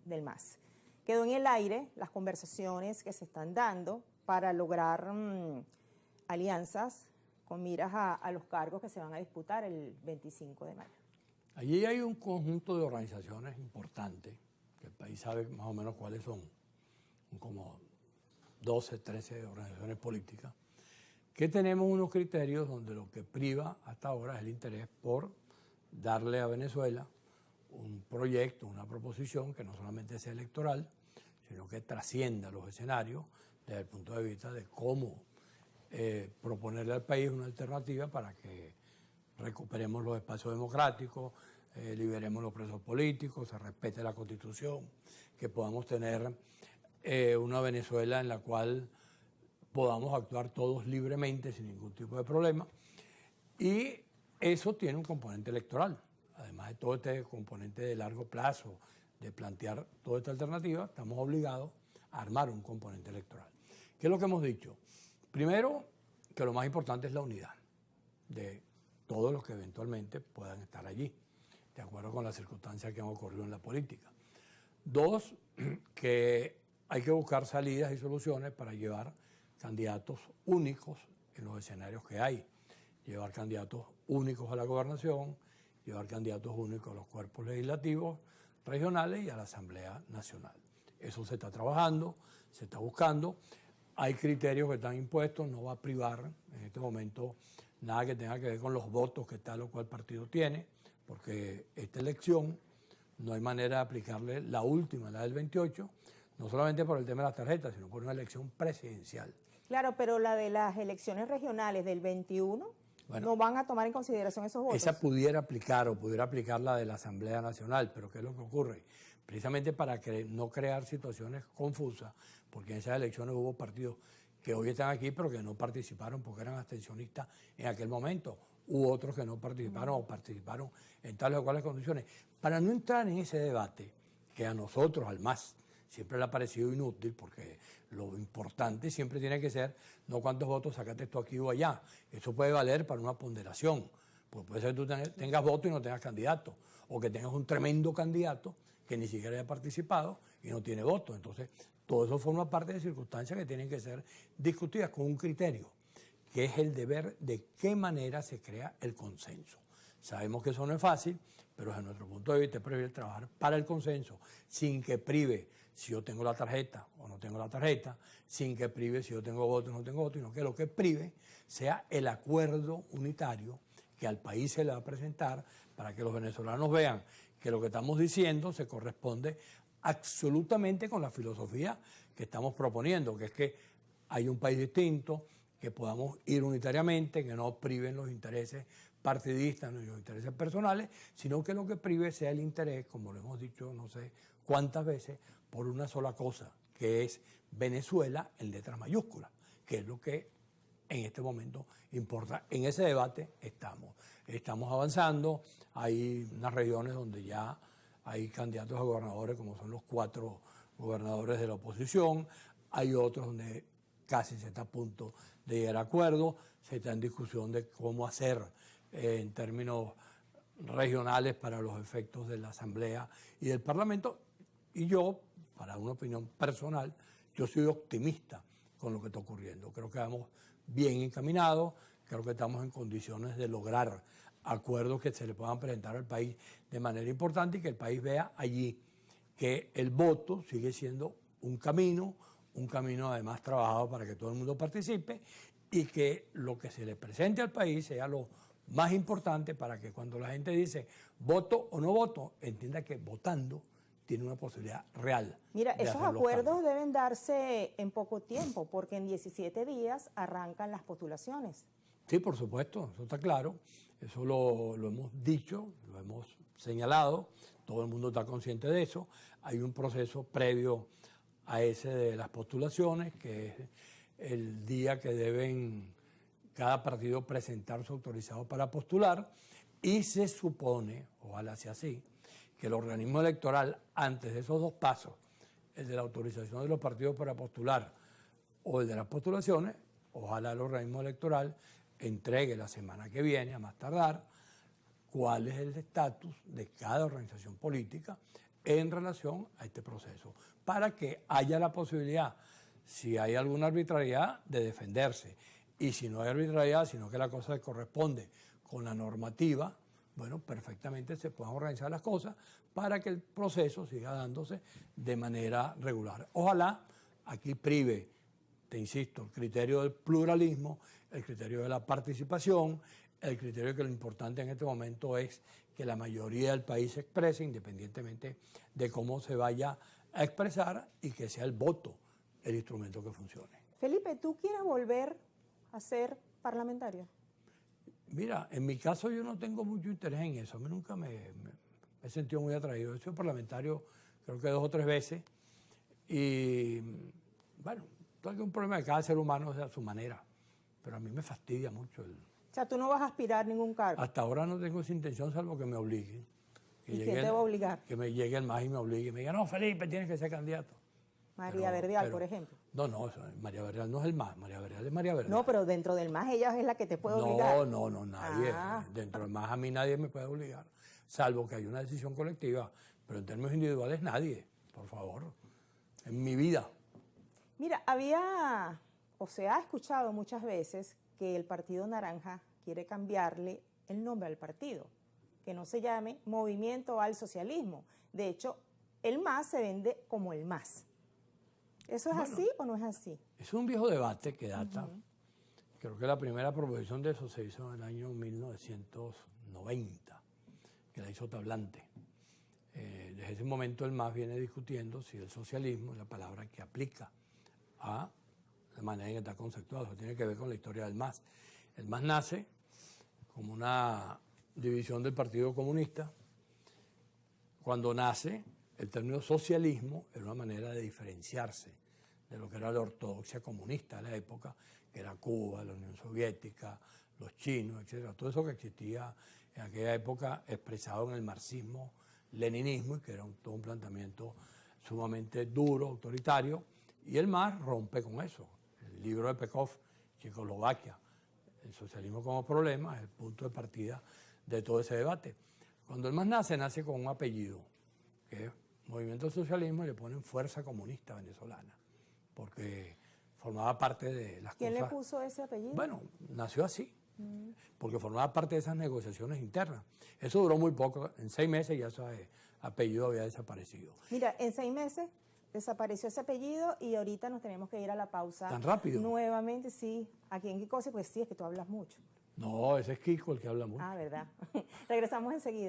del MAS. Quedó en el aire las conversaciones que se están dando para lograr alianzas con miras a los cargos que se van a disputar el 25 de mayo. Allí hay un conjunto de organizaciones importantes, que el país sabe más o menos cuáles son, como 12, 13 organizaciones políticas, que tenemos unos criterios donde lo que priva hasta ahora es el interés por darle a Venezuela un proyecto, una proposición que no solamente sea electoral, sino que trascienda los escenarios desde el punto de vista de cómo proponerle al país una alternativa para que recuperemos los espacios democráticos, liberemos los presos políticos, se respete la Constitución, que podamos tener una Venezuela en la cual podamos actuar todos libremente sin ningún tipo de problema. Y eso tiene un componente electoral. Además de todo este componente de largo plazo, de plantear toda esta alternativa, estamos obligados a armar un componente electoral. ¿Qué es lo que hemos dicho? Primero, que lo más importante es la unidad de todos los que eventualmente puedan estar allí, de acuerdo con las circunstancias que han ocurrido en la política. Dos, que hay que buscar salidas y soluciones para llevar candidatos únicos en los escenarios que hay, llevar candidatos únicos a la gobernación, llevar candidatos únicos a los cuerpos legislativos regionales y a la Asamblea Nacional. Eso se está trabajando, se está buscando. Hay criterios que están impuestos, no va a privar en este momento nada que tenga que ver con los votos que tal o cual partido tiene, porque esta elección no hay manera de aplicarle la última, la del 28, no solamente por el tema de las tarjetas, sino por una elección presidencial. Claro, pero la de las elecciones regionales del 21, bueno, no van a tomar en consideración esos votos. Esa pudiera aplicar o pudiera aplicar la de la Asamblea Nacional, pero ¿qué es lo que ocurre? Precisamente para no crear situaciones confusas, porque en esas elecciones hubo partidos que hoy están aquí, pero que no participaron porque eran abstencionistas en aquel momento. Hubo otros que no participaron o participaron en tales o cuales condiciones. Para no entrar en ese debate, que a nosotros, al MAS, siempre le ha parecido inútil, porque lo importante siempre tiene que ser no cuántos votos sacaste tú aquí o allá. Eso puede valer para una ponderación. Pues puede ser que tú tengas votos y no tengas candidato, o que tengas un tremendo candidato que ni siquiera haya participado y no tiene votos. Entonces, todo eso forma parte de circunstancias que tienen que ser discutidas con un criterio, que es el de ver de qué manera se crea el consenso. Sabemos que eso no es fácil, pero desde nuestro punto de vista es preferible trabajar para el consenso, sin que prive si yo tengo la tarjeta o no tengo la tarjeta, sin que prive si yo tengo voto o no tengo voto, sino que lo que prive sea el acuerdo unitario que al país se le va a presentar para que los venezolanos vean que lo que estamos diciendo se corresponde absolutamente con la filosofía que estamos proponiendo, que es que hay un país distinto, que podamos ir unitariamente, que no priven los intereses partidistas ni los intereses personales, sino que lo que prive sea el interés, como lo hemos dicho no sé cuántas veces, por una sola cosa, que es Venezuela en letras mayúsculas, que es lo que en este momento importa. En ese debate estamos avanzando. Hay unas regiones donde ya hay candidatos a gobernadores, como son los 4 gobernadores de la oposición. Hay otros donde casi se está a punto de llegar a acuerdo. Se está en discusión de cómo hacer en términos regionales para los efectos de la Asamblea y del Parlamento. Y yo, para una opinión personal, yo soy optimista con lo que está ocurriendo. Creo que vamos bien encaminados, creo que estamos en condiciones de lograr acuerdos que se le puedan presentar al país de manera importante y que el país vea allí que el voto sigue siendo un camino además trabajado para que todo el mundo participe y que lo que se le presente al país sea lo más importante para que cuando la gente dice voto o no voto, entienda que votando tiene una posibilidad real. Mira, esos acuerdos deben darse en poco tiempo, porque en 17 días arrancan las postulaciones. Sí, por supuesto, eso está claro. Eso lo hemos dicho, lo hemos señalado, todo el mundo está consciente de eso. Hay un proceso previo a ese de las postulaciones, que es el día que deben cada partido presentar su autorizado para postular, y se supone, ojalá sea así, que el organismo electoral, antes de esos 2 pasos, el de la autorización de los partidos para postular o el de las postulaciones, ojalá el organismo electoral entregue la semana que viene, a más tardar, cuál es el estatus de cada organización política en relación a este proceso, para que haya la posibilidad, si hay alguna arbitrariedad, de defenderse. Y si no hay arbitrariedad, sino que la cosa se corresponde con la normativa, bueno, perfectamente se puedan organizar las cosas para que el proceso siga dándose de manera regular. Ojalá aquí prive, te insisto, el criterio del pluralismo, el criterio de la participación, el criterio de que lo importante en este momento es que la mayoría del país se exprese, independientemente de cómo se vaya a expresar, y que sea el voto el instrumento que funcione. Felipe, ¿tú quieres volver a ser parlamentario? Mira, en mi caso yo no tengo mucho interés en eso. A mí nunca me he sentido muy atraído. He sido parlamentario creo que 2 o 3 veces. Y bueno, todo es un problema de cada ser humano es a su manera. Pero a mí me fastidia mucho. O sea, tú no vas a aspirar a ningún cargo. Hasta ahora no tengo esa intención, salvo que me obliguen. ¿Y quién te va a obligar? Que me llegue el MAS y me obligue. Y me diga, no, Felipe, tienes que ser candidato. María Verdial, por ejemplo. No, María Verdial no es el MAS, María Verdial es María Verdial. No, pero dentro del MAS ella es la que te puede obligar. No, nadie. Dentro del MAS a mí nadie me puede obligar, salvo que haya una decisión colectiva. Pero en términos individuales nadie, por favor, en mi vida. Mira, se ha escuchado muchas veces que el Partido Naranja quiere cambiarle el nombre al partido, que no se llame Movimiento al Socialismo. De hecho, el MAS se vende como el MAS. ¿Eso es así o no es así? Es un viejo debate que data. Creo que la primera proposición de eso se hizo en el año 1990, que la hizo Tablante. Desde ese momento el MAS viene discutiendo si el socialismo es la palabra que aplica a la manera en que está conceptuado. Eso tiene que ver con la historia del MAS. El MAS nace como una división del Partido Comunista. Cuando nace, el término socialismo era una manera de diferenciarse de lo que era la ortodoxia comunista de la época, que era Cuba, la Unión Soviética, los chinos, etc. Todo eso que existía en aquella época expresado en el marxismo, leninismo, y que era todo un planteamiento sumamente duro, autoritario, y el MAS rompe con eso. El libro de Pekov, Checoslovaquia, el socialismo como problema, es el punto de partida de todo ese debate. Cuando el MAS nace con un apellido, que es Movimiento al Socialismo, y le ponen Fuerza Comunista Venezolana, porque formaba parte de las ¿Quién cosas... le puso ese apellido? Bueno, nació así, porque formaba parte de esas negociaciones internas. Eso duró muy poco, en 6 meses ya ese apellido había desaparecido. Mira, en 6 meses desapareció ese apellido y ahorita nos tenemos que ir a la pausa. ¿Tan rápido? Nuevamente, sí. Aquí en Kikosi, pues sí, es que tú hablas mucho. No, ese es Kiko el que habla mucho. Ah, ¿verdad? Regresamos enseguida.